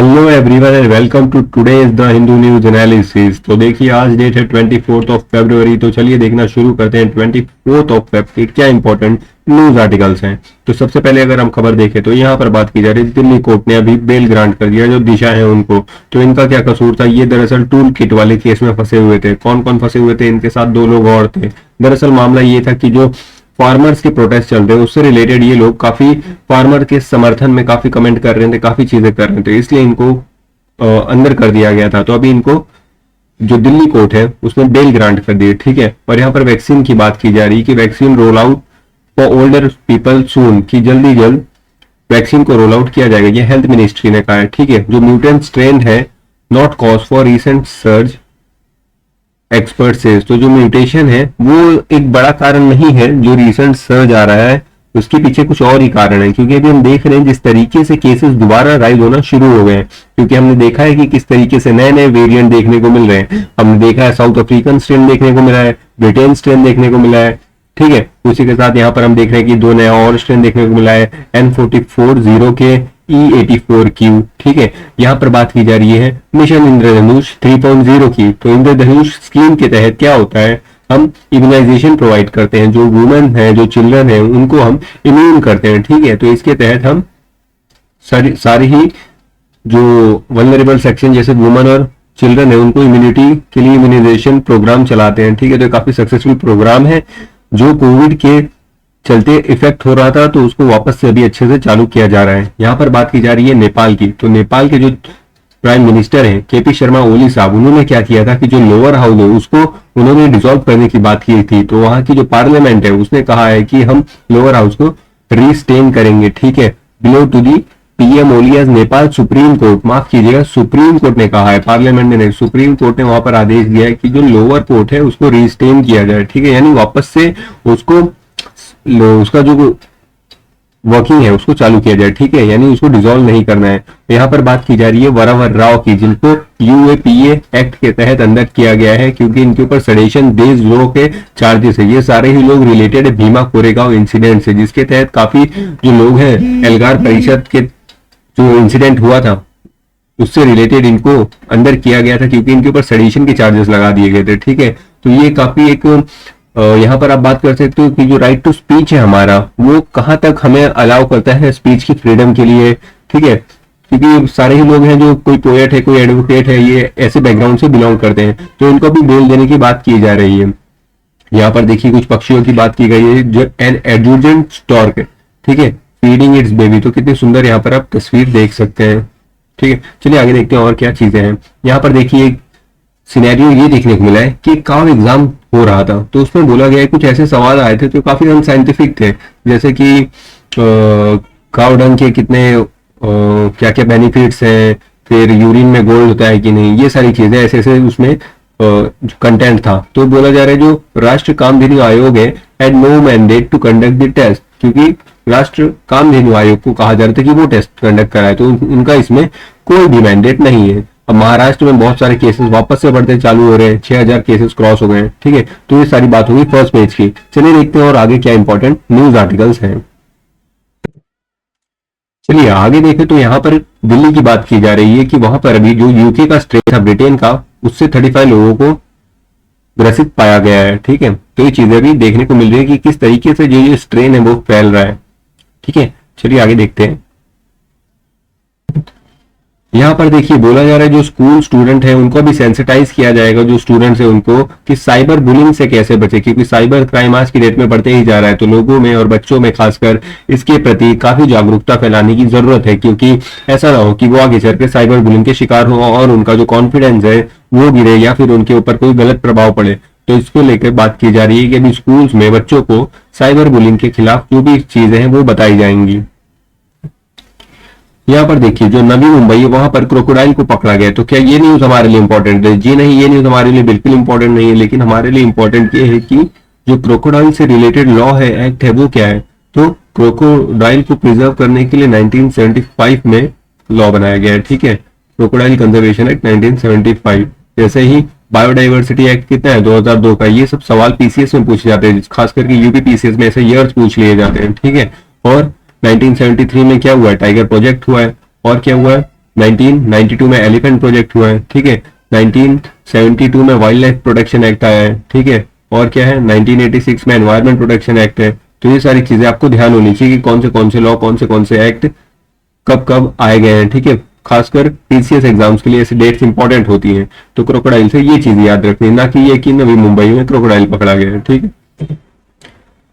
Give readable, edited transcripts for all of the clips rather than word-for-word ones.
Hello everyone and welcome to today's the Hindu news analysis. तो देखिए आज डेट है 24 ऑफ फरवरी। तो चलिए देखना शुरू करते हैं 24 ऑफ फेब के क्या इंपॉर्टेंट न्यूज आर्टिकल्स हैं। तो सबसे पहले अगर हम खबर देखें तो यहाँ पर बात की जा रही है दिल्ली कोर्ट ने अभी बेल ग्रांट कर दिया जो दिशा है उनको। तो इनका क्या कसूर था, ये दरअसल टूल किट वाले केस में फंसे हुए थे। कौन कौन फंसे हुए थे, इनके साथ दो लोग और थे। दरअसल मामला ये था कि जो फार्मर्स के प्रोटेस्ट चल रहे हैं उससे रिलेटेड ये लोग काफी फार्मर के समर्थन में काफी कमेंट कर रहे थे, काफी चीजें कर रहे थे, इसलिए इनको अंदर कर दिया गया था। तो अभी इनको जो दिल्ली कोर्ट है उसने बेल ग्रांट कर दी, ठीक है। और यहाँ पर वैक्सीन की बात की जा रही है कि vaccine roll out for older people soon, कि जल्दी जल्द वैक्सीन को रोल आउट किया जाएगा, ये हेल्थ मिनिस्ट्री ने कहा है, ठीक है। जो म्यूटेंट स्ट्रेन है not cause for recent surge expert से, तो जो म्यूटेशन है वो एक बड़ा कारण नहीं है जो रिसेंट सर्ज आ रहा है, उसके पीछे कुछ और ही कारण है। क्योंकि अभी हम देख रहे हैं जिस तरीके से केसेस दोबारा राइज होना शुरू हो गए हैं, क्योंकि हमने देखा है कि किस तरीके से नए नए वेरिएंट देखने को मिल रहे हैं। हमने देखा है साउथ अफ्रीकन स्ट्रेन देखने को मिला है, ब्रिटेन स्ट्रेन देखने को मिला है, ठीक है। उसी के साथ यहाँ पर हम देख रहे हैं कि दो नया और स्ट्रेन देखने को मिला है, N44 के E84Q, ठीक है। यहाँ पर बात की जा रही है मिशन इंद्रधनुष 3.0 की। तो इंद्रधनुष स्कीम के तहत क्या होता है, हम इम्यूनाइजेशन प्रोवाइड करते हैं, जो वुमेन है, जो चिल्ड्रन है, उनको हम इम्यून करते हैं, ठीक है। तो इसके तहत हम सारी ही जो वल्नरेबल सेक्शन जैसे वुमेन और चिल्ड्रन है उनको इम्यूनिटी के लिए इम्यूनाइजेशन प्रोग्राम चलाते हैं, ठीक है। तो काफी सक्सेसफुल प्रोग्राम है जो कोविड के चलते इफेक्ट हो रहा था, तो उसको वापस से अभी अच्छे से चालू किया जा रहा है। यहाँ पर बात की जा रही है नेपाल की। तो नेपाल के जो प्राइम मिनिस्टर हैं केपी शर्मा ओली साहब, उन्होंने क्या किया था कि जो लोअर हाउस है उसको उन्होंने डिसॉल्व करने की बात की थी। तो वहां की जो पार्लियामेंट है उसने कहा है कि हम लोअर हाउस को रीस्टेन करेंगे, ठीक है, blow to the PM Oli as Nepal Supreme Court, माफ कीजिएगा सुप्रीम कोर्ट ने कहा है, पार्लियामेंट ने नहीं, सुप्रीम कोर्ट ने वहां पर आदेश दिया है कि जो लोअर कोर्ट है उसको रीस्टेन किया जाए, ठीक है। यानी वापस से उसका जो वर्किंग है उसको चालू किया जाए, ठीक है, यानी उसको डिसॉल्व नहीं करना है। यहाँ पर बात की जा रही है वरावर राव की, जिनको यूएपीए एक्ट के तहत अंदर किया गया है, क्योंकि इनके ऊपर सडेशन बेस्ड लॉ के चार्जेस है। ये सारे ही लोग रिलेटेड है भीमा कोरेगांव इंसिडेंट से, जिसके तहत काफी जो लोग हैं एल्गार परिषद के जो इंसिडेंट हुआ था उससे रिलेटेड इनको अंदर किया गया था, क्योंकि इनके ऊपर सडेशन के चार्जेस लगा दिए गए थे, ठीक है। तो ये काफी एक यहाँ पर आप बात कर सकते हो कि जो राइट टू स्पीच है हमारा वो कहाँ तक हमें अलाउ करता है स्पीच की फ्रीडम के लिए, ठीक है। क्योंकि सारे ही लोग हैं जो कोई पोएट है, कोई एडवोकेट है, ये ऐसे बैकग्राउंड से बिलोंग करते हैं, तो इनको भी बेल देने की बात की जा रही है। यहाँ पर देखिए कुछ पक्षियों की बात की गई है, जो एन एडजुडेंट स्टॉर्क, ठीक है, फीडिंग इट्स बेबी। तो कितनी सुंदर यहाँ पर आप तस्वीर देख सकते हैं, ठीक है। चलिए आगे देखते हैं और क्या चीजें हैं। यहाँ पर देखिए सिनेरियो ये देखने को मिला है कि काव एग्जाम हो रहा था, तो उसमें बोला गया है कुछ ऐसे सवाल आए थे जो काफी अनसाइंटिफिक थे, जैसे कि काव डंग के कितने क्या क्या बेनिफिट्स हैं, फिर यूरिन में गोल्ड होता है कि नहीं, ये सारी चीजें ऐसे ऐसे उसमें कंटेंट था। तो बोला जा रहा है जो राष्ट्र कामधेनु आयोग है had no mandate to conduct the test, क्योंकि राष्ट्र कामधेनु आयोग को कहा जा रहा था कि वो टेस्ट कंडक्ट कराए, तो उनका इसमें कोई भी मैंडेट नहीं है। अब महाराष्ट्र में बहुत सारे केसेस वापस से बढ़ते चालू हो रहे हैं, 6000 केसेस क्रॉस हो गए हैं, ठीक है। तो ये सारी बात होगी फर्स्ट पेज की। चलिए देखते हैं और आगे क्या इंपॉर्टेंट न्यूज आर्टिकल्स हैं। चलिए आगे देखें तो यहाँ पर दिल्ली की बात की जा रही है कि वहां पर अभी जो यूके का स्ट्रेन था ब्रिटेन का, उससे 35 लोगों को ग्रसित पाया गया है, ठीक है। तो ये चीजें भी देखने को मिल रही है कि किस तरीके से जो ये स्ट्रेन है वो फैल रहा है, ठीक है। चलिए आगे देखते हैं। यहाँ पर देखिए बोला जा रहा है जो स्कूल स्टूडेंट है उनको भी सेंसिटाइज किया जाएगा, जो स्टूडेंट्स है उनको, कि साइबर बुलिंग से कैसे बचे, क्योंकि साइबर क्राइम आज की डेट में बढ़ते ही जा रहा है। तो लोगों में और बच्चों में खासकर इसके प्रति काफी जागरूकता फैलाने की जरूरत है, क्योंकि ऐसा ना हो कि वो आगे चल के साइबर बुलिंग के शिकार हो और उनका जो कॉन्फिडेंस है वो गिरे या फिर उनके ऊपर कोई गलत प्रभाव पड़े। तो इसको लेकर बात की जा रही है कि अभी स्कूल्स में बच्चों को साइबर बुलिंग के खिलाफ जो भी चीजें हैं वो बताई जाएंगी। यहाँ पर देखिए जो नवी मुंबई है वहां पर क्रोकोडाइल को पकड़ा गया। तो क्या ये न्यूज हमारे लिए इंपॉर्टेंट है? जी नहीं, ये न्यूज हमारे लिए बिल्कुल इंपॉर्टेंट नहीं है, लेकिन हमारे लिए इंपॉर्टेंट ये है कि जो क्रोकोडाइल से रिलेटेड लॉ है, एक्ट है, वो क्या है। तो क्रोकोडाइल को प्रिजर्व करने के लिए 1975 में लॉ बनाया गया है, ठीक है, क्रोकोडाइल कंजर्वेशन एक्ट 1975। जैसे ही बायोडाइवर्सिटी एक्ट कितना है 2002 का। ये सब सवाल पीसीएस में पूछे जाते हैं, खास करके यूपी पीसीएस में ऐसे ईयर्स पूछ लिए जाते हैं, ठीक है। और 1973 में क्या हुआ है, टाइगर प्रोजेक्ट हुआ है, और क्या हुआ है 1992 में एलिफेंट प्रोजेक्ट हुआ है, ठीक है। 1972 में वाइल्ड लाइफ प्रोटेक्शन एक्ट आया है, ठीक है। और क्या है, 1986 में एनवायरमेंट प्रोटेक्शन एक्ट है। तो ये सारी चीजें आपको ध्यान होनी चाहिए कि कौन से लॉ, कौन से एक्ट कब कब आए गए हैं, ठीक है। खासकर पीसीएस एग्जाम्स के लिए ऐसी डेट्स इंपॉर्टेंट होती हैं। तो क्रोकोडाइल से ये चीज याद रखनी, ना कि ये कि नवी मुंबई में क्रोकोडाइल पकड़ा गया है, ठीक है।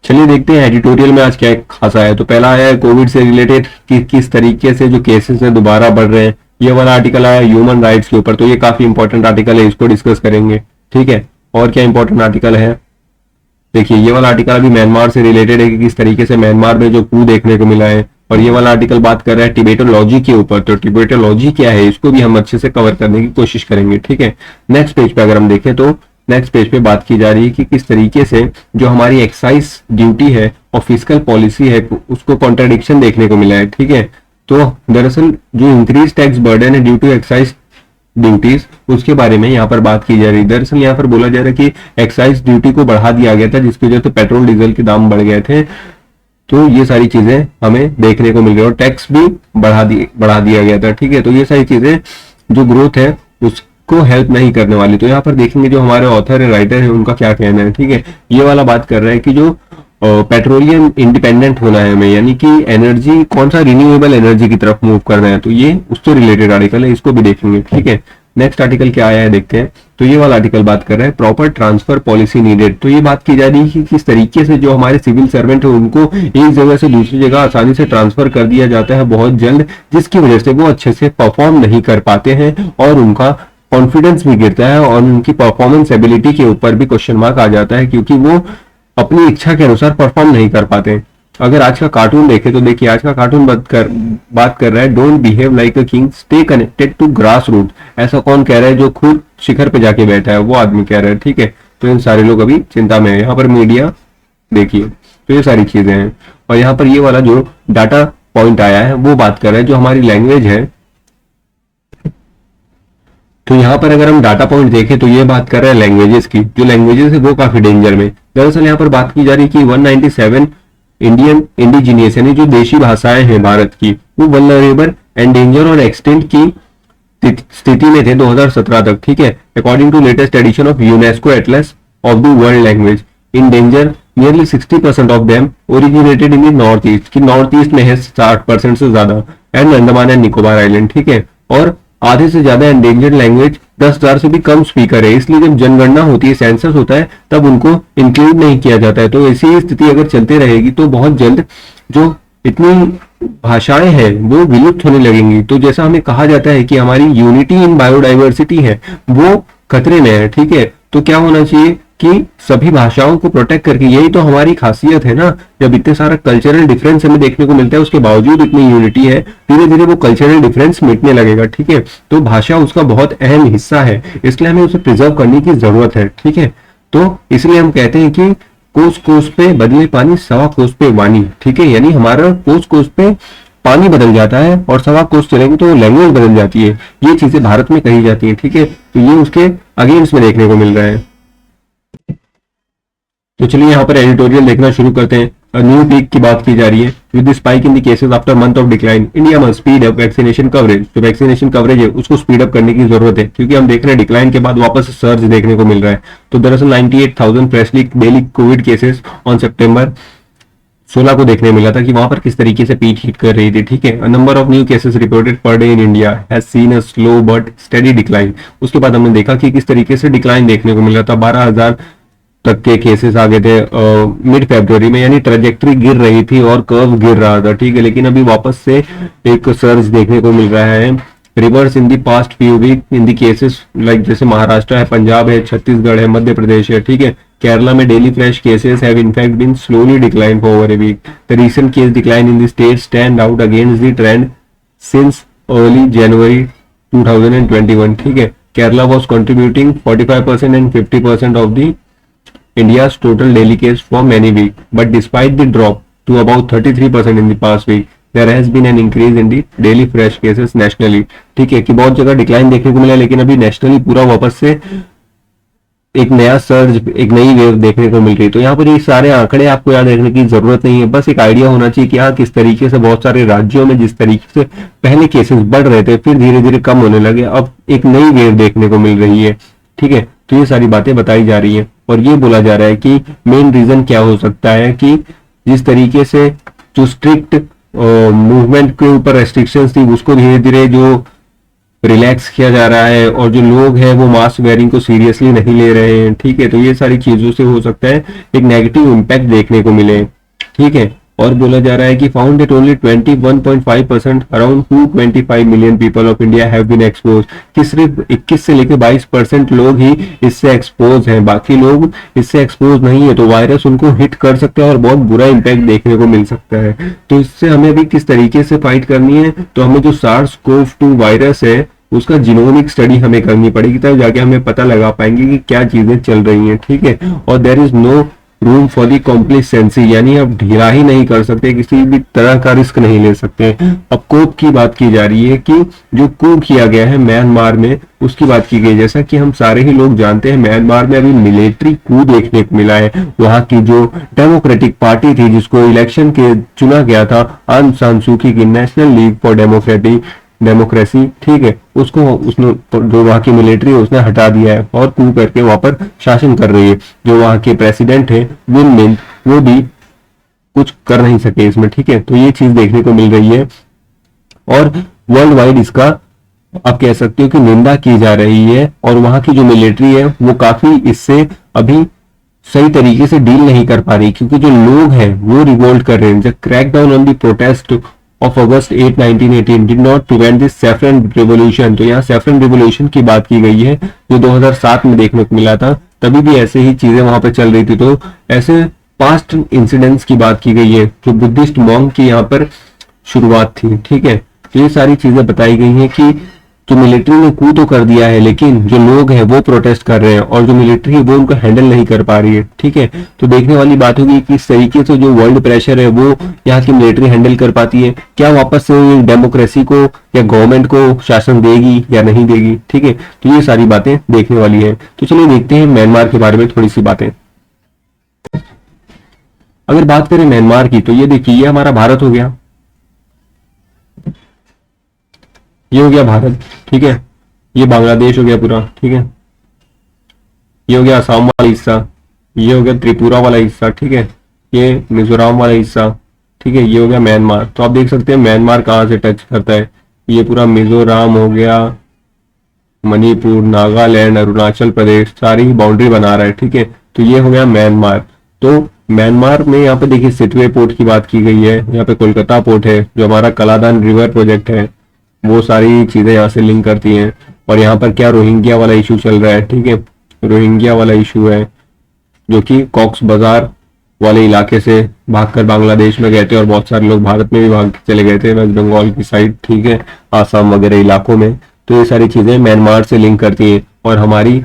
चलिए देखते हैं एडिटोरियल में आज क्या खासा है। तो पहला आया है कोविड से रिलेटेड कि किस तरीके से जो केसेस हैं दोबारा बढ़ रहे हैं। ये वाला आर्टिकल आया ह्यूमन राइट्स के ऊपर, तो ये काफी इंपॉर्टेंट आर्टिकल है, इसको डिस्कस करेंगे, ठीक है। और क्या इंपॉर्टेंट आर्टिकल है, देखिए ये वाला आर्टिकल अभी म्यांमार से रिलेटेड है कि किस तरीके से म्यांमार में जो कू देखने को मिला है। और ये वाला आर्टिकल बात कर रहा है टिबेटोलॉजी के ऊपर, तो टिबेटोलॉजी क्या है इसको भी हम अच्छे से कवर करने की कोशिश करेंगे, ठीक है। नेक्स्ट पेज पे अगर हम देखें तो नेक्स्ट पेज पे बात की जा रही है कि किस तरीके से जो हमारी एक्साइज ड्यूटी है और फिजिकल पॉलिसी है उसको कॉन्ट्राडिक्शन देखने को मिला है, ठीक है। तो दरअसल जो इंक्रीज टैक्स बर्डन है ड्यू टू एक्साइज ड्यूटीज, उसके बारे में यहाँ पर बात की जा रही है। दरअसल यहाँ पर बोला जा रहा है कि एक्साइज ड्यूटी को बढ़ा दिया गया था जिसकी वजह से पेट्रोल डीजल के दाम बढ़ गए थे। तो ये सारी चीजें हमें देखने को मिल रही है और टैक्स भी बढ़ा दिया गया था, ठीक है। तो ये सारी चीजें जो ग्रोथ है उसको हेल्प नहीं करने वाली। तो यहाँ पर देखेंगे जो हमारे ऑथर है, राइटर है, उनका क्या कहना है, ठीक है। ये वाला बात कर रहा है कि जो पेट्रोलियम इंडिपेंडेंट होना है हमें, यानी कि एनर्जी कौन सा रिन्यूएबल एनर्जी की तरफ मूव करना है। तो ये उससे रिलेटेड आर्टिकल है, इसको भी देखेंगे, ठीक है। नेक्स्ट आर्टिकल क्या आया है देखते हैं। तो ये वाला आर्टिकल बात कर रहा है प्रॉपर ट्रांसफर पॉलिसी नीडेड। तो ये बात की जा रही है कि किस तरीके से जो हमारे सिविल सर्वेंट है उनको एक जगह से दूसरी जगह आसानी से ट्रांसफर कर दिया जाता है बहुत जल्द, जिसकी वजह से वो अच्छे से परफॉर्म नहीं कर पाते हैं और उनका कॉन्फिडेंस भी गिरता है और उनकी परफॉर्मेंस एबिलिटी के ऊपर भी क्वेश्चन मार्क आ जाता है क्योंकि वो अपनी इच्छा के अनुसार परफॉर्म नहीं कर पाते। अगर आज का कार्टून देखे तो देखिए आज का कार्टून बात कर रहा है don't behave like a king, stay connected to grass root. ऐसा कौन कह रहा है, जो खुद शिखर पे जाके बैठा है वो आदमी कह रहा है, ठीक है। तो इन सारे लोग अभी चिंता में है। यहाँ पर मीडिया देखिए, तो ये सारी चीजें हैं। और यहाँ पर ये वाला जो डाटा पॉइंट आया है वो बात कर रहा है जो हमारी लैंग्वेज है। तो यहाँ पर अगर हम डाटा पॉइंट देखें तो ये बात कर रहा है लैंग्वेजेस की, जो लैंग्वेजेस है वो काफी डेंजर में। दरअसल यहाँ पर बात की जा रही है कि 197 इंडियन इंडिजीनियस यानी जो देशी भाषाएं हैं भारत की, वो वल्नरेबल, एंडेंजर और एक्सटेंट की स्थिति में थे 2017 तक, ठीक है। According to latest edition of UNESCO atlas of the world language in danger, nearly 60% of them originated in the north east, की नॉर्थ ईस्ट में है 60% से ज्यादा, and Andaman and Nicobar island, ठीक है। और आधे से ज्यादा एंडेंजर्ड लैंग्वेज 10,000 से भी कम स्पीकर है, इसलिए जब जनगणना होती है, सेंसस होता है, तब उनको इंक्लूड नहीं किया जाता है। तो ऐसी स्थिति अगर चलते रहेगी तो बहुत जल्द जो इतनी भाषाएं हैं वो विलुप्त होने लगेंगी। तो जैसा हमें कहा जाता है कि हमारी यूनिटी इन बायोडाइवर्सिटी है वो खतरे में है, ठीक है। तो क्या होना चाहिए कि सभी भाषाओं को प्रोटेक्ट करके, यही तो हमारी खासियत है ना, जब इतने सारा कल्चरल डिफरेंस हमें देखने को मिलता है उसके बावजूद इतनी यूनिटी है, धीरे धीरे वो कल्चरल डिफरेंस मिटने लगेगा, ठीक है। तो भाषा उसका बहुत अहम हिस्सा है, इसलिए हमें उसे प्रिजर्व करने की जरूरत है, ठीक है। तो इसलिए हम कहते हैं कि कोस कोस पे बदले पानी, सवा कोस पे वाणी, ठीक है। यानी हमारा कोस कोस पे पानी बदल जाता है और सवा कोस चलेंगे तो लैंग्वेज बदल जाती है। ये चीजें भारत में कही जाती है, ठीक है। तो ये उसके अगेंस्ट में देखने को मिल रहा है। तो चलिए यहाँ पर एडिटोरियल देखना शुरू करते हैं। न्यू पीक की बात की जा रही है। With the spike in the cases after month of decline, India must speed up vaccination coverage. जो वैक्सीनेशन कवरेज है उसको स्पीड अप करने की जरूरत है क्योंकि हम देख रहे हैं डिक्लाइन के बाद वापस सर्ज देखने को मिल रहा है। तो दरअसल 98,000 freshly daily Covid cases on सितंबर 16 को देखने मिला था कि वहां पर किस तरीके से पीक हिट कर रही थी, ठीक है। Number of new cases reported per day in India has seen a slow but steady decline. उसके बाद हमने देखा कि किस तरीके से डिक्लाइन देखने को मिल रहा था। 12,000 तक के केसेस आ गए थे मिड फरवरी में, यानी ट्रेजेक्ट्री गिर रही थी और कर्व गिर रहा था, ठीक है। लेकिन अभी वापस से एक सर्ज देखने को मिल रहा है। Reverse in the past few week in the cases, like जैसे महाराष्ट्र है, पंजाब है, छत्तीसगढ़ है, मध्य प्रदेश है, ठीक है। केरला में daily fresh cases have in fact been slowly declined for over a week. The recent case decline in the state stand out against the trend since early January 2021, ठीक है। Kerala was contributing 45% and 50% of the India's total daily case for many weeks, but despite the drop to about 33% in the past week, there has been an increase in the daily fresh cases nationally, ठीक है। कि बहुत जगह decline देखने को मिला लेकिन अभी नेशनली पूरा वापस से एक नया सर्ज, एक नई वेव देखने को मिल रही है। तो यहाँ पर ये सारे आंकड़े आपको याद रखने की जरूरत नहीं है, बस एक आइडिया होना चाहिए कि हाँ किस तरीके से बहुत सारे राज्यों में जिस तरीके से पहले केसेस बढ़ रहे थे फिर धीरे धीरे कम होने लगे, अब एक नई वेव देखने को मिल रही है। ठीक है, तो ये सारी बातें बताई जा रही है और ये बोला जा रहा है कि मेन रीजन क्या हो सकता है कि जिस तरीके से जो स्ट्रिक्ट मूवमेंट के ऊपर रेस्ट्रिक्शंस थी उसको धीरे धीरे जो रिलैक्स किया जा रहा है और जो लोग हैं वो मास्क वेयरिंग को सीरियसली नहीं ले रहे हैं। ठीक है, तो ये सारी चीजों से हो सकता है एक नेगेटिव इम्पैक्ट देखने को मिले। ठीक है, और बोला जा रहा है कि found that only 21.5% around 225 million people of India have been expose, कि सिर्फ 21 से लेकर 22% लोग ही इससे एक्सपोज हैं, बाकी लोग इससे एक्सपोज नहीं है। तो वायरस उनको हिट कर सकता है और बहुत बुरा इम्पैक्ट देखने को मिल सकता है। तो इससे हमें अभी किस तरीके से फाइट करनी है, तो हमें जो SARS-CoV-2 वायरस है उसका जीनोमिक स्टडी हमें करनी पड़ेगी, तब जाके हमें पता लगा पाएंगे कि क्या चीजें चल रही हैं। ठीक है, और there is no room for the complacency, यानी आप ढीला ही नहीं कर सकते, किसी भी तरह का रिस्क नहीं ले सकते। अब कूप की बात की जा रही है कि जो कूप किया गया है म्यांमार में उसकी बात की गई। जैसा कि हम सारे ही लोग जानते हैं म्यांमार में अभी मिलिट्री कू देखने को मिला है। वहां की जो डेमोक्रेटिक पार्टी थी जिसको इलेक्शन के चुना गया था, आंग सान सू की नेशनल लीग फॉर डेमोक्रेसी, ठीक है, उसको उसने जो वहां की मिलिट्री है उसने हटा दिया है और कू करके वहां पर शासन कर रही है। जो वहां के प्रेसिडेंट है विन मिंट वो भी कुछ कर नहीं सके इसमें। ठीक है, तो ये चीज देखने को मिल रही है और वर्ल्ड वाइड इसका आप कह सकते हो कि निंदा की जा रही है और वहां की जो मिलिट्री है वो काफी इससे अभी सही तरीके से डील नहीं कर पा रही, क्योंकि जो लोग हैं वो रिवोल्ट कर रहे हैं। The crackdown on the protest of August 8, 1918 did not prevent this saffron revolution. तो यहाँ सैफरन रिवोल्यूशन की बात की गई है जो 2007 में देखने को मिला था, तभी भी ऐसे ही चीजें वहां पे चल रही थी। तो ऐसे पास्ट इंसिडेंट्स की बात की गई है जो बुद्धिस्ट मॉन्क की यहाँ पर शुरुआत थी। ठीक है, तो ये सारी चीजें बताई गई हैं कि जो मिलिट्री ने कू तो कर दिया है लेकिन जो लोग हैं वो प्रोटेस्ट कर रहे हैं और जो मिलिट्री है वो उनको हैंडल नहीं कर पा रही है। ठीक है, तो देखने वाली बात होगी कि इस तरीके से जो वर्ल्ड प्रेशर है वो यहाँ की मिलिट्री हैंडल कर पाती है, क्या वापस से डेमोक्रेसी को या गवर्नमेंट को शासन देगी या नहीं देगी। ठीक है, तो ये सारी बातें देखने वाली है। तो चलिए देखते हैं म्यांमार के बारे में थोड़ी सी बातें। अगर बात करें म्यांमार की तो ये देखिए, ये हमारा भारत हो गया, ये हो गया भारत। ठीक है, ये बांग्लादेश हो गया पूरा। ठीक है, ये हो गया असम वाला हिस्सा, ये हो गया त्रिपुरा वाला हिस्सा। ठीक है, ये मिजोरम वाला हिस्सा। ठीक है, ये हो गया म्यांमार। तो आप देख सकते हैं म्यांमार कहाँ से टच करता है, ये पूरा मिजोरम हो गया, मणिपुर, नागालैंड, अरुणाचल प्रदेश सारी ही बाउंड्री बना रहा है। ठीक है, तो ये हो गया म्यांमार। तो म्यांमार में यहाँ पे देखिए सिटवे पोर्ट की बात की गई है, यहाँ पे कोलकाता पोर्ट है, जो हमारा कलादान रिवर प्रोजेक्ट है वो सारी चीजें यहाँ से लिंक करती हैं। और यहाँ पर क्या रोहिंग्या वाला इशू चल रहा है। ठीक है, रोहिंग्या वाला इशू है जो कि कॉक्स बाजार वाले इलाके से भागकर बांग्लादेश में गए थे और बहुत सारे लोग भारत में भी भाग के चले गए थे, वेस्ट बंगाल की साइड। ठीक है, आसाम वगैरह इलाकों में। तो ये सारी चीजें म्यांमार से लिंक करती हैं और हमारी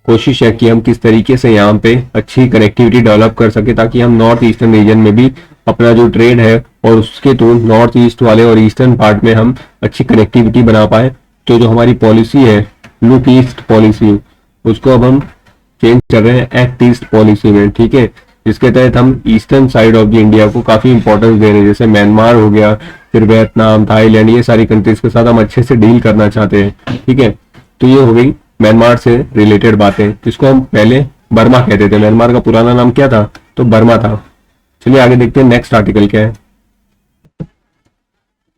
कोशिश है कि हम किस तरीके से यहाँ पे अच्छी कनेक्टिविटी डेवलप कर सके ताकि हम नॉर्थ ईस्टर्न रीजन में भी अपना जो ट्रेड है और उसके थ्रू नॉर्थ ईस्ट वाले और ईस्टर्न पार्ट में हम अच्छी कनेक्टिविटी बना पाए। तो जो हमारी पॉलिसी है लुक ईस्ट पॉलिसी, उसको अब हम चेंज कर रहे हैं एक्ट ईस्ट पॉलिसी में। ठीक है, जिसके तहत हम eastern side of the India को काफी इंपॉर्टेंस दे रहे हैं, जैसे म्यांमार हो गया, फिर वियतनाम, थाईलैंड, ये सारी कंट्रीज के साथ हम अच्छे से डील करना चाहते हैं। ठीक है, तो ये हो गई म्यांमार से रिलेटेड बातें, जिसको हम पहले बर्मा कहते थे। म्यांमार का पुराना नाम क्या था, तो बर्मा था। चलिए आगे देखते हैं नेक्स्ट आर्टिकल क्या है।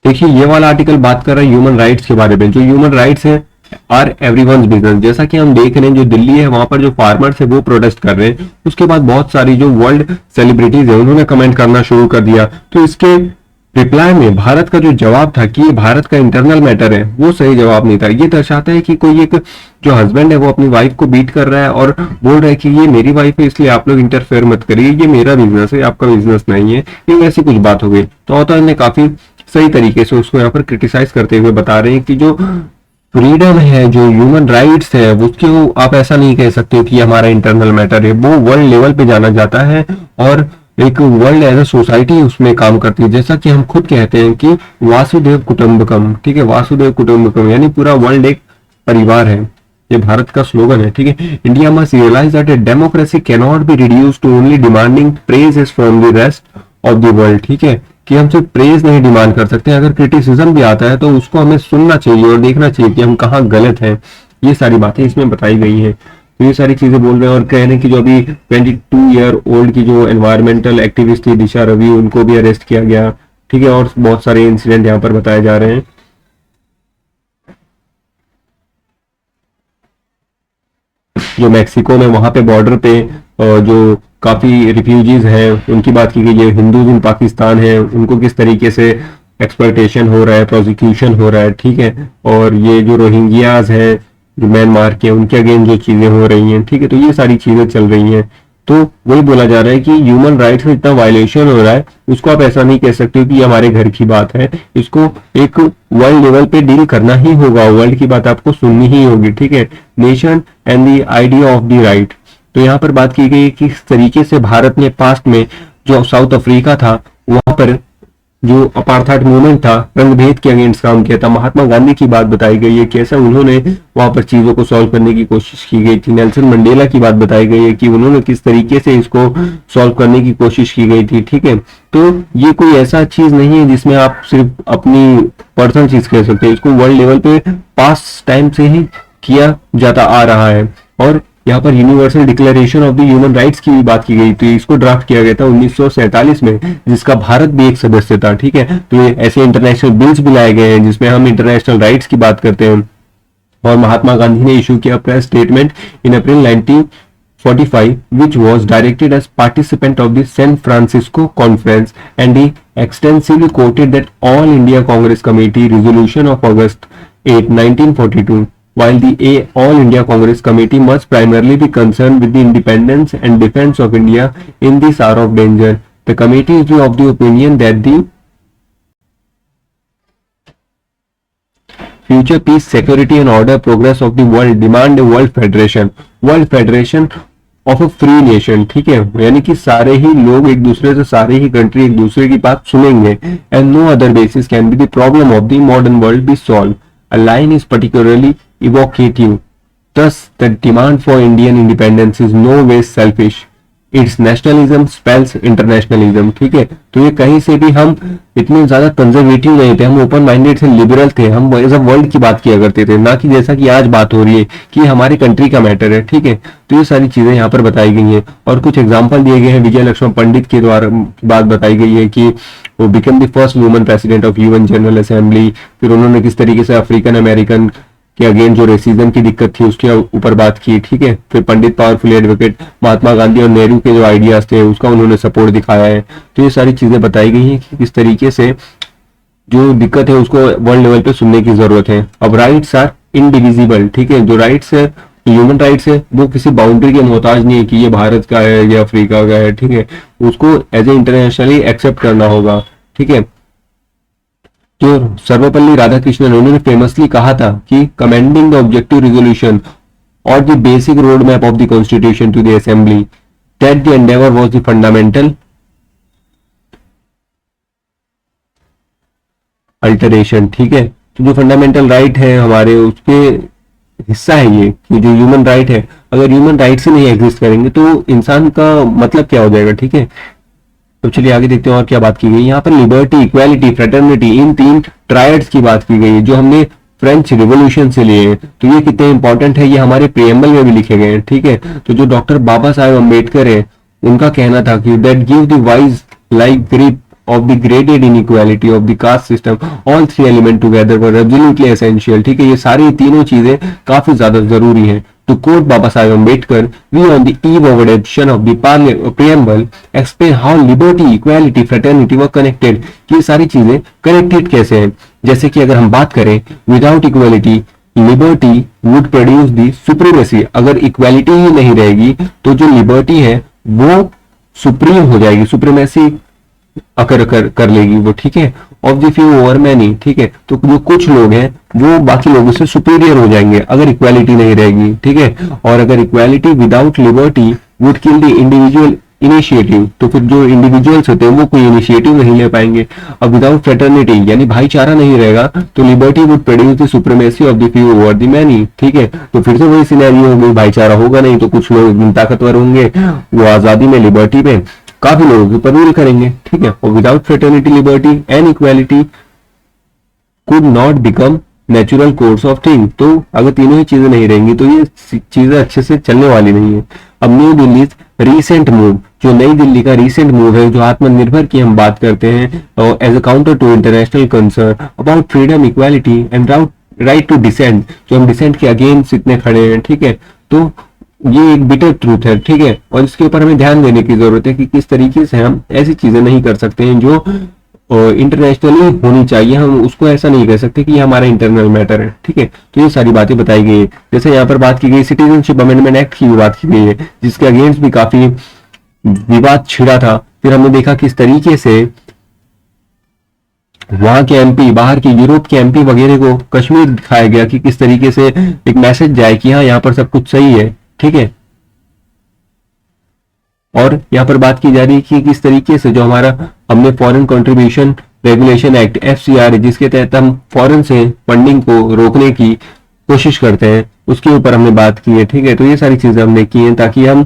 देखिए ये वाला आर्टिकल बात कर रहा है ह्यूमन राइट्स के बारे में। जो ह्यूमन राइट्स है आर एवरीवन्स बिजनेस। जैसा कि हम देख रहे हैं जो दिल्ली है वहां पर जो फार्मर्स है वो प्रोटेस्ट कर रहे हैं, उसके बाद बहुत सारी जो वर्ल्ड सेलिब्रिटीज है उन्होंने कमेंट करना शुरू कर दिया। तो इसके रिप्लाई में भारत का जो जवाब था कि ये भारत का इंटरनल मैटर है, वो सही जवाब नहीं था। ये दर्शाता है कि कोई एक जो हस्बैंड है वो अपनी वाइफ को बीट कर रहा है और बोल रहा है कि ये मेरी वाइफ है इसलिए आप लोग इंटरफेयर मत करिए, ये मेरा बिजनेस है आपका बिजनेस नहीं है। ये ऐसी कुछ बात हो गई। तो ऑथर ने काफी सही तरीके से उसको यहाँ पर क्रिटिसाइज करते हुए बता रहे हैं कि जो फ्रीडम है, जो ह्यूमन राइट्स है, उसको आप ऐसा नहीं कह सकते कि हमारा इंटरनल मैटर है। वो वर्ल्ड लेवल पे जाना जाता है और एक वर्ल्ड एज अ सोसाइटी उसमें काम करती है। जैसा कि हम खुद कहते हैं कि वासुदेव कुटुंबकम। ठीक है, वासुदेव कुटुंबकम यानी पूरा वर्ल्ड एक परिवार है। ये भारत का स्लोगन है, ठीक है। India must realise that democracy can not be reduced to only demanding praise from the rest of the world, ठीक है, कि हम सिर्फ प्रेज नहीं डिमांड कर सकते, अगर क्रिटिसिज्म भी आता है तो उसको हमें सुनना चाहिए और देखना चाहिए कि हम कहाँ गलत हैं। ये सारी बातें इसमें बताई गई हैं। तो ये सारी चीजें बोल रहे हैं और कह रहे हैं कि जो अभी 22 ईयर ओल्ड की जो एनवायरमेंटल एक्टिविस्ट थी दिशा रवि, उनको भी अरेस्ट किया गया, ठीक है, और बहुत सारे इंसिडेंट यहाँ पर बताए जा रहे हैं। जो मैक्सिको में वहां पे बॉर्डर पे जो काफी रिफ्यूजीज हैं उनकी बात की गई है, हिंदूज इन पाकिस्तान है उनको किस तरीके से एक्सप्लॉयटेशन हो रहा है, प्रोसिक्यूशन हो रहा है, ठीक है, और ये जो रोहिंग्याज है जो म्यांमार के, उनके अगेंस्ट जो चीजें हो रही हैं, ठीक है, तो ये सारी चीजें चल रही हैं। तो वही बोला जा रहा है कि ह्यूमन राइट्स में इतना वायलेशन हो रहा है, उसको आप ऐसा नहीं कह सकते कि ये हमारे घर की बात है, इसको एक वर्ल्ड लेवल पे डील करना ही होगा, वर्ल्ड की बात आपको सुननी ही होगी, ठीक है। Nation and the idea of the right. तो यहाँ पर बात की गई कि किस तरीके से भारत ने पास्ट में जो साउथ अफ्रीका था वहां पर जो अपार्थाइड मूवमेंट था, रंगभेद के अगेंस्ट काम किया था, महात्मा गांधी की बात बताई गई है, कैसे उन्होंने वहां पर चीजों को सॉल्व करने की कोशिश की गई थी। नेल्सन मंडेला की बात बताई गई है कि उन्होंने किस तरीके से इसको सॉल्व करने की कोशिश की गई थी, ठीक है। तो ये कोई ऐसा चीज नहीं है जिसमें आप सिर्फ अपनी पर्सनल चीज कह सकते हैं, इसको वर्ल्ड लेवल पे पास्ट टाइम से ही किया जाता आ रहा है। और यहाँ पर universal declaration of the human rights की भी बात की गई, तो इसको ड्राफ्ट किया गया था 1947 में, जिसका भारत भी एक सदस्य था, ठीक है। तो ये ऐसे इंटरनेशनल बिल्स भी लाए गए हैं जिसमें हम इंटरनेशनल राइट्स की बात करते हैं। और महात्मा गांधी ने इशू किया press statement in April 1945 which was directed as participant of the San Francisco Conference, and he extensively quoted that All India Congress Committee resolution of August 8, 1942. While the All India Congress Committee must primarily be concerned with the independence and defense of India in this hour of danger, the committee is of the opinion that the future peace, security and order progress of the world demand a world federation of a free nation, ठीक है, यानी कि सारे ही लोग एक दूसरे से, सारे ही कंट्री एक दूसरे की बात सुनेंगे, and no other basis can be the problem of the modern world be solved. A line is particularly evocative. Thus, the demand for Indian independence is no way selfish. Its nationalism spells internationalism, ठीक है। तो ये कहीं से भी हम इतने ज्यादा कंजर्वेटिव नहीं थे, हम ओपन माइंडेड से लिबरल थे, हम एज अ वर्ल्ड की बात किया करते थे, ना कि जैसा कि आज बात हो रही है कि हमारी कंट्री का मैटर है, ठीक है। तो ये सारी चीजें यहाँ पर बताई गई हैं और कुछ एग्जाम्पल दिए गए हैं। विजय लक्ष्मण पंडित के द्वारा बात बताई गई है कि वो become the first woman president of UN general assembly. फिर उन्होंने किस तरीके से अफ्रीकन अमेरिकन कि अगेन जो रेसिज्म की दिक्कत थी उसके ऊपर बात की, ठीक है। फिर पंडित पावरफुल एडवोकेट महात्मा गांधी और नेहरू के जो आइडियाज थे उसका उन्होंने सपोर्ट दिखाया है। तो ये सारी चीजें बताई गई हैं कि किस तरीके से जो दिक्कत है उसको वर्ल्ड लेवल पे सुनने की जरूरत है। अब राइट्स आर इनडिविजिबल, ठीक है, जो राइट्स है, ह्यूमन राइट्स है, वो किसी बाउंड्री के मोहताज नहीं है कि ये भारत का है या अफ्रीका का है, ठीक है, उसको एज ए इंटरनेशनली एक्सेप्ट करना होगा, ठीक है। जो सर्वपल्ली राधाकृष्णन उन्होंने फेमसली कहा था कि कमेंडिंग द ऑब्जेक्टिव रिजोल्यूशन और the basic road map of the constitution to the assembly that the endeavour was the fundamental alteration, ठीक है। तो जो फंडामेंटल राइट है हमारे उसके हिस्सा है ये कि जो ह्यूमन राइट है, अगर ह्यूमन राइट्स ही नहीं एग्जिस्ट करेंगे तो इंसान का मतलब क्या हो जाएगा, ठीक है। तो चलिए आगे देखते हैं और क्या बात की गई। यहाँ पर लिबर्टी, इक्वालिटी, फ्रेटर्निटी, इन तीन ट्रायड्स की बात की गई है जो हमने फ्रेंच रिवॉल्यूशन से लिए हैं। तो ये कितने इंपॉर्टेंट है, ये हमारे प्रियम्बल में भी लिखे गए हैं, ठीक है। तो जो डॉक्टर बाबा साहेब अम्बेडकर है उनका कहना था कि that give the wise like grip of the graded inequality of the caste system, all three element together were absolutely essential, ठीक है। ये सारी तीनों चीजें काफी ज्यादा जरूरी हैं। To quote Baba Saheb Ambedkar, we on the eve of adoption of the preamble explain how liberty, equality, fraternity were connected, कि ये सारी चीजें कनेक्टेड कैसे हैं। जैसे कि अगर हम बात करें without equality, liberty would produce the supremacy, अगर इक्वालिटी ही नहीं रहेगी तो जो लिबर्टी है वो सुप्रीम हो जाएगी, सुप्रीमेसी अकर कर लेगी वो, ठीक है। Of the few over many, ठीक है। तो जो कुछ लोग हैं वो बाकी लोगों से सुपीरियर हो जाएंगे अगर इक्वालिटी नहीं रहेगी, ठीक है। और अगर equality without liberty would kill the individual initiative, तो फिर जो इंडिविजुअल्स होते हैं वो कोई इनिशिएटिव नहीं ले पाएंगे। अब विदाउट फ्रेटर्निटी यानी भाईचारा नहीं रहेगा तो liberty would produce the supremacy of the few over the many, ठीक है। तो फिर से वही सिनेरियो होगी, भाईचारा होगा नहीं तो कुछ लोग ताकतवर होंगे, वो आजादी में लिबर्टी में काफी लोगों के ऊपर रूल करेंगे, ठीक है। और without fraternity liberty and equality could not become natural course of thing, तो अगर तीनों ही चीजें नहीं रहेंगी तो ये चीजें अच्छे से चलने वाली नहीं है। अब न्यू दिल्ली रीसेंट मूव, जो नई दिल्ली का रीसेंट मूव है, जो आत्मनिर्भर की हम बात करते हैं और as a counter to international concern about freedom equality and right to dissent, जो हम डिसेंट के अगेंस्ट इतने खड़े हैं, ठीक है। तो ये एक बिटर ट्रूथ है, ठीक है। और इसके ऊपर हमें ध्यान देने की जरूरत है कि किस तरीके से हम ऐसी चीजें नहीं कर सकते हैं जो इंटरनेशनली होनी चाहिए, हम उसको ऐसा नहीं कह सकते कि ये हमारा इंटरनल मैटर है, ठीक है। तो ये सारी बातें बताई गई है। जैसे यहाँ पर बात की गई सिटीजनशिप अमेंडमेंट एक्ट की भी बात की गई है, जिसके अगेंस्ट भी काफी विवाद छिड़ा था। फिर हमने देखा किस तरीके से वहां के एमपी, बाहर के यूरोप के एमपी वगैरह को कश्मीर दिखाया गया कि किस तरीके से एक मैसेज जाए कि हाँ यहाँ पर सब कुछ सही है, ठीक है। और यहाँ पर बात की जा रही है कि किस तरीके से जो हमारा हमने foreign contribution regulation act FCR, जिसके तहत हम फॉरेन से फंडिंग को रोकने की कोशिश करते हैं, उसके ऊपर हमने बात की है, ठीक है। तो ये सारी चीजें हमने की हैं ताकि हम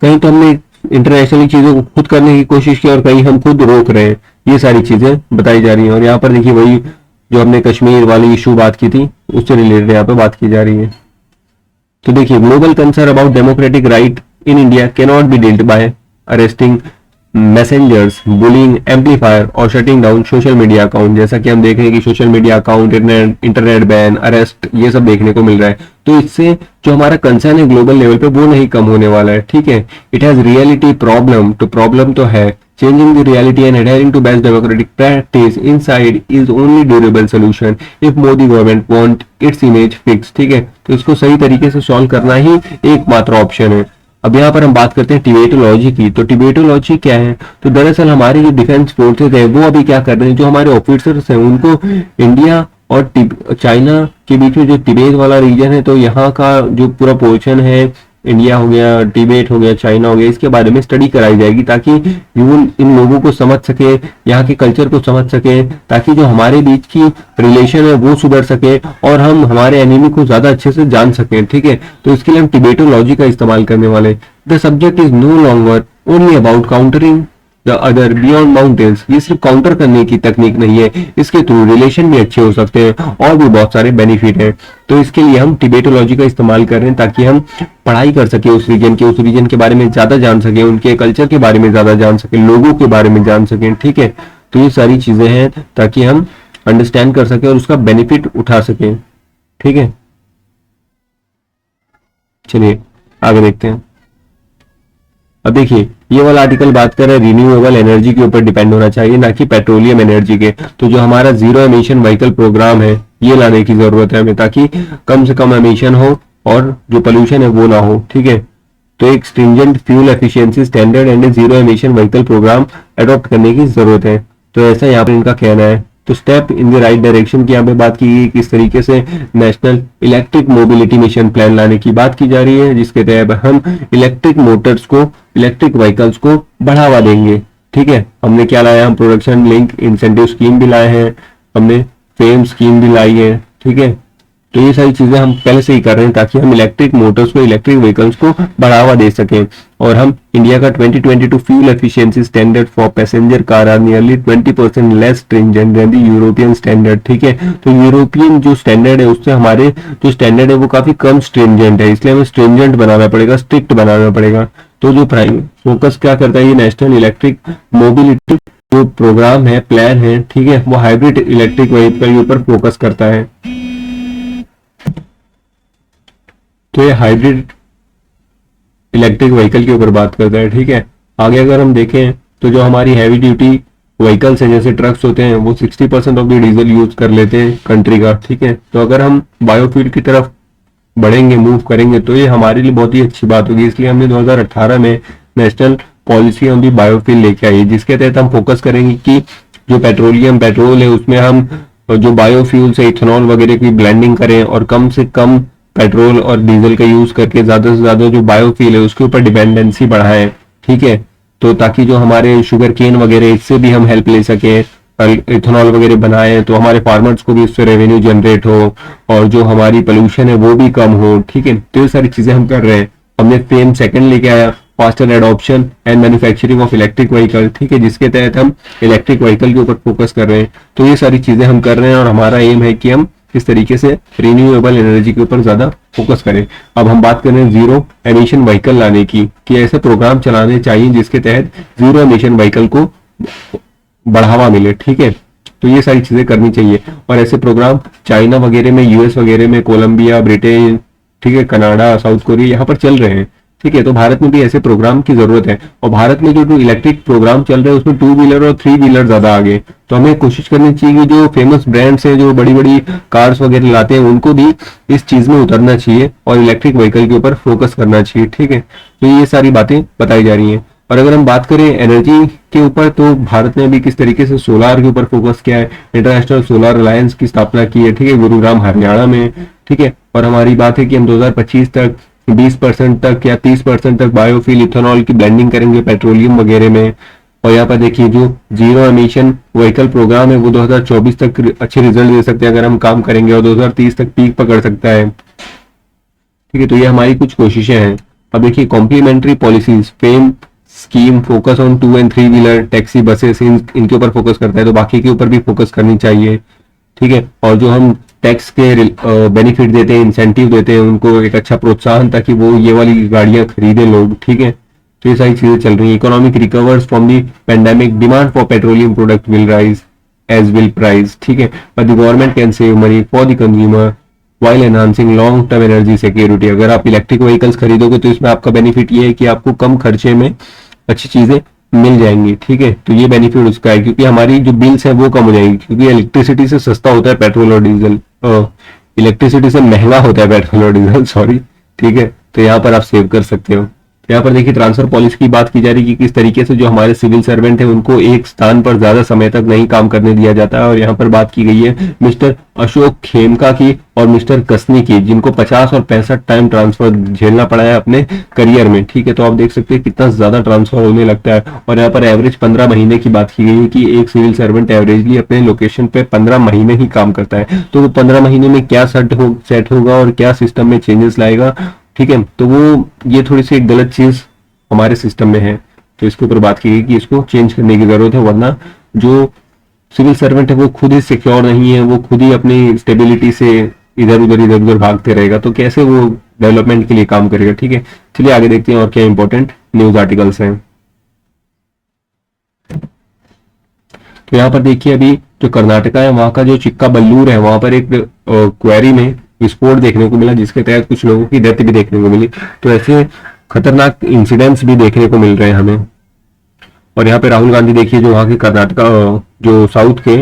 कहीं तो हमने इंटरनेशनली चीजों को खुद करने की कोशिश की और कहीं हम खुद रोक रहे हैं, ये सारी चीजें बताई जा रही हैं। और यहाँ पर देखिए वही जो हमने कश्मीर वाली इशू बात की थी उससे रिलेटेड यहाँ पे बात की जा रही है। तो देखिए global concern about democratic right in India can not be dealt by arresting messengers, bullying, amplifier और shutting down social media account. जैसा कि हम देख रहे हैं कि social media account, internet ban, arrest, ये सब देखने को मिल रहा है। तो इससे जो हमारा कंसर्न है ग्लोबल लेवल पे वो नहीं कम होने वाला है, ठीक है। इट हैज रियलिटी प्रॉब्लम, तो प्रॉब्लम तो है। Changing the reality and adhering to best democratic practice inside is only durable solution if Modi government want its image fixed, ठीक है। तो इसको सही तरीके से सॉल्व करना ही एकमात्र ऑप्शन है। अब यहाँ पर हम बात करते हैं टिबेटोलॉजी की। तो टिबेटोलॉजी क्या है? तो दरअसल हमारे जो डिफेंस फोर्सेज है वो अभी क्या कर रहे हैं, जो हमारे ऑफिसर्स हैं उनको इंडिया और चाइना के बीच में जो तिबेत वाला रीजन है, तो यहाँ का जो पूरा पोर्शन है, इंडिया हो गया, तिबेट हो गया, चाइना हो गया, इसके बारे में स्टडी कराई जाएगी ताकि इन लोगों को समझ सके, यहाँ के कल्चर को समझ सके, ताकि जो हमारे बीच की रिलेशन है वो सुधर सके और हम हमारे एनिमी को ज्यादा अच्छे से जान सकें, ठीक है। तो इसके लिए हम टिबेटोलॉजी का इस्तेमाल करने वाले। The subject is no longer only about countering the other beyond mountains. ये सिर्फ काउंटर करने की तकनीक नहीं है, इसके थ्रू रिलेशन भी अच्छे हो सकते हैं और भी बहुत सारे बेनिफिट हैं। तो इसके लिए हम टिबेटोलॉजी का इस्तेमाल कर रहे हैं ताकि हम पढ़ाई कर सके उस रीजन के बारे में ज्यादा जान सके, उनके कल्चर के बारे में ज्यादा जान सके, लोगों के बारे में जान सके, ठीक है। तो ये सारी चीजें हैं ताकि हम अंडरस्टैंड कर सके और उसका बेनिफिट उठा सके, ठीक है। चलिए आगे देखते हैं। अब देखिए ये वाला आर्टिकल बात कर रहा है रिन्यूएबल एनर्जी के ऊपर डिपेंड होना चाहिए, ना कि पेट्रोलियम एनर्जी के। तो जो हमारा जीरो एमिशन व्हीकल प्रोग्राम है ये लाने की जरूरत है हमें, ताकि कम से कम एमिशन हो और जो पोल्यूशन है वो ना हो, ठीक है। तो एक stringent fuel efficiency standard and zero emission vehicle programme adopt करने की जरूरत है। तो ऐसा यहाँ पर इनका कहना है। तो step in the right direction की यहाँ पे बात की गई, किस तरीके से national electric mobility mission plan लाने की बात की जा रही है, जिसके तहत हम इलेक्ट्रिक मोटर्स को, इलेक्ट्रिक व्हीकल्स को बढ़ावा देंगे, ठीक है। हमने क्या लाया, हम प्रोडक्शन लिंक इंसेंटिव स्कीम भी लाए हैं, हमने फेम स्कीम भी लाई है, ठीक है। तो ये सारी चीजें हम पहले से ही कर रहे हैं ताकि हम इलेक्ट्रिक मोटर्स को, इलेक्ट्रिक व्हीकल्स को बढ़ावा दे सकें। और हम इंडिया का 2022 fuel efficiency standard for passenger car are nearly 20% less stringent than the European standard, ठीक है। तो यूरोपियन जो स्टैंडर्ड है उससे हमारे जो स्टैंडर्ड है वो काफी कम स्ट्रिंजेंट है, इसलिए हमें स्ट्रिंजेंट बनाना पड़ेगा, स्ट्रिक्ट बनाना पड़ेगा। तो जो प्राइम फोकस क्या करता है, ये नेशनल इलेक्ट्रिक मोबिलिटी जो प्रोग्राम है, प्लान है, ठीक है, वो हाइब्रिड इलेक्ट्रिक व्हीकल के ऊपर फोकस करता है। तो ये हाइब्रिड इलेक्ट्रिक व्हीकल के ऊपर बात करता है, ठीक है। आगे अगर हम देखें तो जो हमारी हैवी ड्यूटी व्हीकल्स हैं जैसे ट्रक्स होते हैं वो 60% ऑफ द डीजल यूज कर लेते हैं कंट्री का, ठीक है। तो अगर हम बायोफ्यूल की तरफ बढ़ेंगे, मूव करेंगे तो ये हमारे लिए बहुत ही अच्छी बात होगी। इसलिए हमने 2018 में national policy on the biofuel लेके आई, जिसके तहत हम फोकस करेंगे कि जो पेट्रोल है उसमें हम जो बायोफ्यूल से इथेनॉल वगैरह की ब्लेंडिंग करें और कम से कम पेट्रोल और डीजल का यूज करके ज्यादा से ज्यादा जो बायोफ्यूल है उसके ऊपर डिपेंडेंसी बढ़ाएं, ठीक है। तो ताकि जो हमारे शुगर केन वगैरह इससे भी हम हेल्प ले सके, इथेनॉल वगैरह बनाए तो हमारे फार्मर्स को भी उससे रेवेन्यू जनरेट हो और जो हमारी पोल्यूशन है वो भी कम हो। ठीक है, तो ये सारी चीजें हम कर रहे हैं। हमने फेम सेकंड लेके आया, faster adoption and manufacturing of electric vehicle. ठीक है, जिसके तहत हम इलेक्ट्रिक व्हीकल के ऊपर फोकस कर रहे हैं। तो ये सारी चीजें हम कर रहे हैं और हमारा एम है कि हम इस तरीके से रिन्यूएबल एनर्जी के ऊपर ज्यादा फोकस करें। अब हम बात कर रहे हैं जीरो एमिशन व्हीकल लाने की, कि ऐसे प्रोग्राम चलाने चाहिए जिसके तहत जीरो एमिशन व्हीकल को बढ़ावा मिले। ठीक है, तो ये सारी चीजें करनी चाहिए और ऐसे प्रोग्राम चाइना वगैरह में, यूएस वगैरह में, कोलंबिया, ब्रिटेन, ठीक है, कनाडा, साउथ कोरिया, यहाँ पर चल रहे हैं। ठीक है, तो भारत में भी ऐसे प्रोग्राम की जरूरत है। और भारत में जो इलेक्ट्रिक प्रोग्राम चल रहे हैं उसमें 2 व्हीलर और 3 व्हीलर ज्यादा आगे, तो हमें कोशिश करनी चाहिए कि जो फेमस ब्रांड्स हैं, जो बड़ी बड़ी कार्स वगैरह लाते हैं, उनको भी इस चीज में उतरना चाहिए और इलेक्ट्रिक व्हीकल के ऊपर फोकस करना चाहिए। ठीक है, तो ये सारी बातें बताई जा रही हैं। और अगर हम बात करें एनर्जी के ऊपर, तो भारत ने अभी किस तरीके से सोलार के ऊपर फोकस किया है। इंटरनेशनल सोलर अलायंस की स्थापना की है। ठीक है, गुरुग्राम हरियाणा में। ठीक है, और हमारी बात है कि हम 2025 तक 20% तक या 30% तक बायोफ्यूल इथेनॉल की ब्लेंडिंग करेंगे पेट्रोलियम वगैरह में। और यहाँ पर देखिए जो जीरो एमिशन व्हीकल प्रोग्राम है वो 2024 तक अच्छे रिजल्ट दे सकते हैं अगर हम काम करेंगे, और 2030 तक पीक पकड़ सकता है। ठीक है, तो ये हमारी कुछ कोशिशें हैं। अब देखिए complementary policies, FAME scheme focus on 2 and 3 wheeler taxi buses, इनके ऊपर फोकस करता है, तो बाकी के ऊपर भी फोकस करनी चाहिए। ठीक है, और जो हम टैक्स के बेनिफिट देते हैं, इंसेंटिव देते हैं उनको, एक अच्छा प्रोत्साहन ताकि वो ये वाली गाड़ियां खरीदे लोग। ठीक है, तो ये सारी चीजें चल रही है। Economic recovers from the pandemic, demand for petroleum product will rise as will price. ठीक है, but the government can save money for the consumer while enhancing long term energy security. अगर आप इलेक्ट्रिक व्हीकल्स खरीदोगे तो इसमें आपका benefit ये है कि आपको कम खर्चे में अच्छी चीजें मिल जाएंगी। ठीक है, तो ये बेनिफिट उसका है, क्योंकि हमारी जो बिल्स है वो कम हो जाएंगी, क्योंकि इलेक्ट्रिसिटी से सस्ता होता है पेट्रोल और डीजल, इलेक्ट्रिसिटी से महंगा होता है पेट्रोल और डीजल, सॉरी। ठीक है, तो यहाँ पर आप सेव कर सकते हो। यहाँ पर देखिए ट्रांसफर पॉलिसी की बात की जा रही है कि किस तरीके से जो हमारे सिविल सर्वेंट है उनको एक स्थान पर ज्यादा समय तक नहीं काम करने दिया जाता है। और यहाँ पर बात की गई है मिस्टर अशोक खेमका की और मिस्टर कसनी की, जिनको 50 और 65 टाइम ट्रांसफर झेलना पड़ा है अपने करियर में। ठीक है, तो आप देख सकते हैं कितना ज्यादा ट्रांसफर होने लगता है। और यहाँ पर एवरेज 15 महीने की बात की गई है कि एक सिविल सर्वेंट एवरेजली अपने लोकेशन पे 15 महीने ही काम करता है। तो वो 15 महीने में क्या सेट होगा और क्या सिस्टम में चेंजेस लाएगा। ठीक है, तो वो ये थोड़ी सी एक गलत चीज हमारे सिस्टम में है, तो इसके ऊपर बात की गई कि इसको चेंज करने की जरूरत है, वरना जो सिविल सर्वेंट है वो खुद ही सिक्योर नहीं है, वो खुद ही अपनी स्टेबिलिटी से इधर उधर भागते रहेगा, तो कैसे वो डेवलपमेंट के लिए काम करेगा। ठीक है, चलिए आगे देखते हैं और क्या इंपॉर्टेंट न्यूज आर्टिकल्स हैं। तो यहाँ पर देखिए अभी जो कर्नाटका है वहां का जो चिक्काबल्लूर है वहां पर एक क्वेरी में विस्फोट देखने को मिला, जिसके तहत कुछ लोगों की डेथ भी देखने को मिली। तो ऐसे खतरनाक इंसिडेंट्स भी देखने को मिल रहे हैं हमें। और यहाँ पे राहुल गांधी देखिए जो वहां के कर्नाटका, जो साउथ के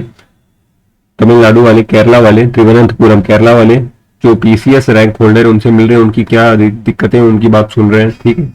तमिलनाडु वाले, केरला वाले, त्रिवनंतपुरम केरला वाले जो पीसीएस रैंक होल्डर उनसे मिल रहे हैं, उनकी क्या दिक्कतें, उनकी बात सुन रहे हैं। ठीक है,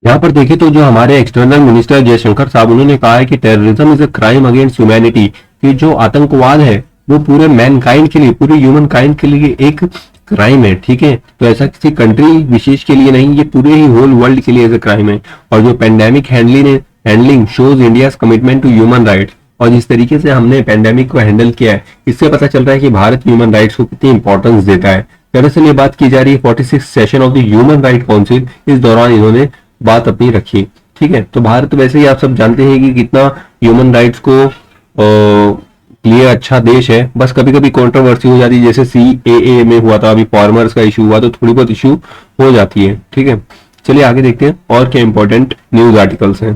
यहाँ पर देखिए तो जो हमारे एक्सटर्नल मिनिस्टर जयशंकर साहब, उन्होंने कहा है कि terrorism is a crime against humanity, कि जो आतंकवाद है वो पूरे मैनकाइंड के लिए, पूरे ह्यूमन काइंड के लिए एक क्राइम है। ठीक है, तो ऐसा किसी कंट्री विशेष के लिए नहीं, ये पूरे ही होल वर्ल्ड के लिए एज अ क्राइम है। और जो pandemic handling shows India's commitment to human rights, और जिस तरीके से हमने पेंडेमिक को हैंडल किया है, इससे पता चल रहा है कि भारत ह्यूमन राइट्स को कितनी इंपॉर्टेंस देता है। दरअसल ये बात की जा रही है 46 session of the human right council, इस दौरान इन्होंने बात अपनी रखी। ठीक है, तो भारत वैसे ही आप सब जानते हैं कि कितना ह्यूमन राइट्स को लिए अच्छा देश है, बस कभी कभी कंट्रोवर्सी हो जाती है, जैसे सीएए में हुआ था, अभी फार्मर्स का इशू हुआ, तो थोड़ी बहुत इशू हो जाती है। ठीक है, चलिए आगे देखते हैं और क्या इंपॉर्टेंट न्यूज आर्टिकल्स हैं।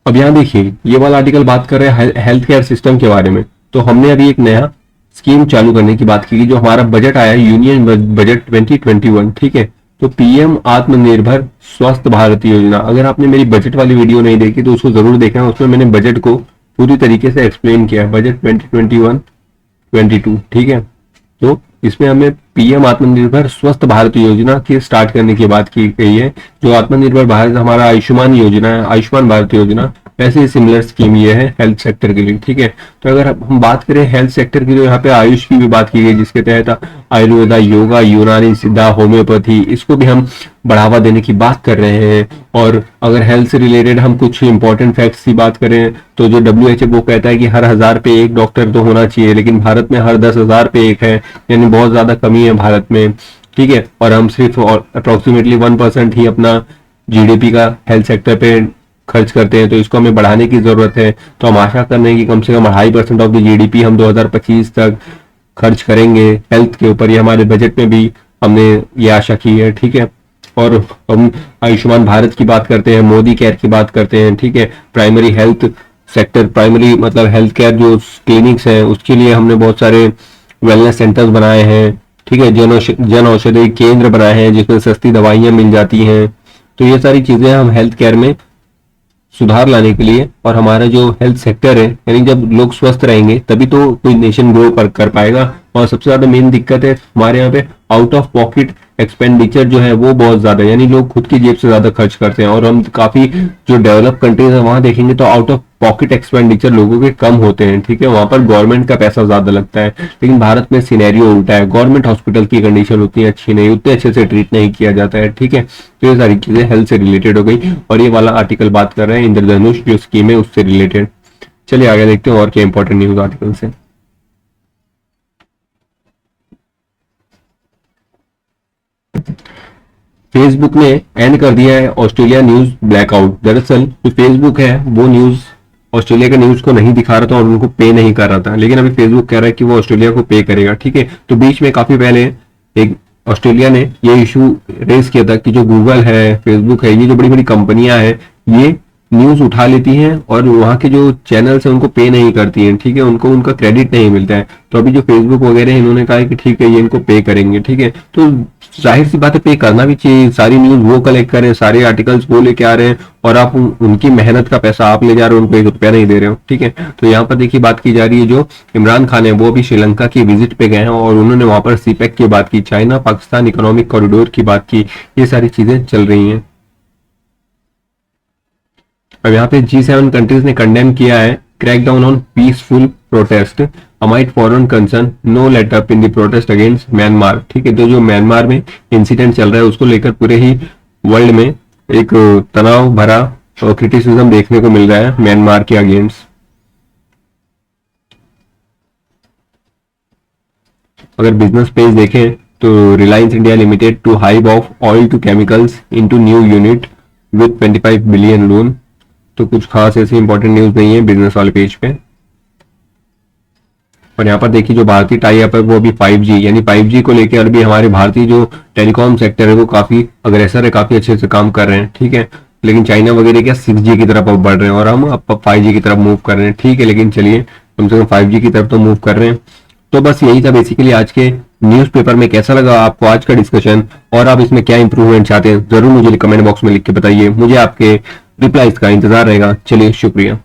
अब यहाँ देखिए ये वाला आर्टिकल बात कर रहे हैं हेल्थ केयर सिस्टम के बारे में। तो हमने अभी एक नया स्कीम चालू करने की बात की, जो हमारा बजट आया यूनियन बजट 2021। ठीक है, तो पीएम आत्मनिर्भर स्वस्थ भारत योजना, अगर आपने मेरी बजट वाली वीडियो नहीं देखी तो उसको जरूर देखना, उसमें मैंने बजट को पूरी तरीके से एक्सप्लेन किया, बजट 2021-22। ठीक है, तो इसमें हमें पीएम आत्मनिर्भर स्वस्थ भारत योजना की स्टार्ट करने की बात की गई है। जो आत्मनिर्भर भारत हमारा आयुष्मान योजना है, आयुष्मान भारत योजना, वैसे ही सिमिलर स्कीम ये है हेल्थ सेक्टर के लिए, ठीक है। तो अगर हम बात करें हेल्थ सेक्टर की, तो यहाँ पे आयुष की भी बात की गई, जिसके तहत आयुर्वेदा, योगा, यूनानी, सिद्धा, होम्योपैथी, इसको भी हम बढ़ावा देने की बात कर रहे हैं। और अगर हेल्थ से रिलेटेड हम कुछ इंपॉर्टेंट फैक्ट्स की बात करें, तो जो WHO वो कहता है कि हर 1000 पे एक डॉक्टर तो होना चाहिए, लेकिन भारत में हर 10,000 पे एक है, यानी बहुत ज्यादा कमी है भारत में, ठीक है। और हम सिर्फ अप्रोक्सीमेटली 1% ही अपना GDP का हेल्थ सेक्टर पे खर्च करते हैं, तो इसको हमें बढ़ाने की जरूरत है। तो हम आशा कर रहे हैं कि कम से कम 2.5% ऑफ द GDP हम 2025 तक खर्च करेंगे हेल्थ के ऊपर। ये हमारे बजट में भी हमने ये आशा की है, ठीक है। और हम आयुष्मान भारत की बात करते हैं, मोदी केयर की बात करते हैं, ठीक है। प्राइमरी हेल्थ सेक्टर, प्राइमरी मतलब हेल्थ केयर जो क्लिनिक्स हैं, उसके लिए हमने बहुत सारे वेलनेस सेंटर्स बनाए हैं, ठीक है। जन औषधि केंद्र बनाए हैं जिसमें सस्ती दवाइयां मिल जाती हैं। तो ये सारी चीजें हम हेल्थ केयर में सुधार लाने के लिए, और हमारा जो हेल्थ सेक्टर है, यानी जब लोग स्वस्थ रहेंगे तभी तो कोई नेशन ग्रो कर पाएगा। और सबसे ज्यादा मेन दिक्कत है हमारे यहाँ पे आउट ऑफ पॉकेट एक्सपेंडिचर जो है वो बहुत ज्यादा है, यानी लोग खुद की जेब से ज्यादा खर्च करते हैं। और हम काफी जो डेवलप कंट्रीज है वहां देखेंगे तो आउट ऑफ पॉकेट एक्सपेंडिचर लोगों के कम होते हैं, ठीक है। वहां पर गवर्नमेंट का पैसा ज्यादा लगता है, लेकिन भारत में सिनेरियो उल्टा है। गवर्नमेंट हॉस्पिटल की कंडीशन उतनी अच्छी नहीं, उतने अच्छे से ट्रीट नहीं किया जाता है, ठीक है। तो ये सारी चीजें हेल्थ से रिलेटेड हो गई, और ये वाला आर्टिकल बात कर रहे हैं इंद्रधनुष जो स्कीम है उससे रिलेटेड। चलिए आगे देखते हैं और क्या इंपॉर्टेंट न्यूज आर्टिकल है। फेसबुक ने एंड कर दिया है ऑस्ट्रेलिया न्यूज ब्लैकआउट। दरअसल जो फेसबुक है वो न्यूज ऑस्ट्रेलिया के न्यूज को नहीं दिखा रहा था और उनको पे नहीं कर रहा था, लेकिन अभी फेसबुक कह रहा है कि वो ऑस्ट्रेलिया को पे करेगा, ठीक है। तो बीच में काफी पहले एक ऑस्ट्रेलिया ने ये इशू रेज किया था कि जो गूगल है, फेसबुक है, ये जो बड़ी बड़ी कंपनियां हैं, ये न्यूज उठा लेती हैं और वहाँ के जो चैनल्स हैं उनको पे नहीं करती हैं, ठीक है। उनको उनका क्रेडिट नहीं मिलता है। तो अभी जो फेसबुक वगैरह है इन्होंने कहा है कि ठीक है ये इनको पे करेंगे, ठीक है। तो जाहिर सी बात है पे करना भी चाहिए। सारी न्यूज वो कलेक्ट करें, सारे आर्टिकल्स वो लेके आ रहे हैं, और आप उनकी मेहनत का पैसा आप ले जा रहे हो, उनको 1 रुपया नहीं दे रहे हो, ठीक है। तो यहाँ पर देखिए बात की जा रही है, जो इमरान खान है वो भी श्रीलंका की विजिट पे गए हैं और उन्होंने वहां पर सीपेक की बात की, चाइना पाकिस्तान इकोनॉमिक कॉरिडोर की बात की। ये सारी चीजें चल रही हैं। अब यहाँ पे G7 कंट्रीज ने कंडेम किया है crackdown on peaceful protest amid foreign concern, no let up in the protest against Myanmar, ठीक है। तो जो म्यांमार में इंसिडेंट चल रहा है उसको लेकर पूरे ही वर्ल्ड में एक तनाव भरा क्रिटिसिज्म देखने को मिल रहा है म्यांमार के अगेंस्ट। अगर बिजनेस पेज देखें तो Reliance India limited to hive off oil to chemicals into new unit with 25 billion loan. तो कुछ खास ऐसी इंपॉर्टेंट न्यूज नहीं है बिजनेस वाले पेज पे। और यहाँ पर देखिए जो भारतीय टाई अप है वो अभी 5G, यानी 5G को लेकर अभी हमारे भारतीय जो टेलीकॉम सेक्टर है वो काफी अग्रेसर है, काफी अच्छे से काम कर रहे हैं, ठीक है। लेकिन चाइना वगैरह क्या 6G की तरफ अब बढ़ रहे हैं और हम अब 5G की तरफ मूव कर रहे हैं, ठीक है। लेकिन चलिए कम से कम 5G की तरफ तो मूव कर रहे हैं। तो बस यही था बेसिकली आज के न्यूज़पेपर में। कैसा लगा आपको आज का डिस्कशन, और आप इसमें क्या इंप्रूवमेंट चाहते हैं जरूर मुझे कमेंट बॉक्स में लिख के बताइए। मुझे आपके रिप्लाईज का इंतजार रहेगा। चलिए शुक्रिया।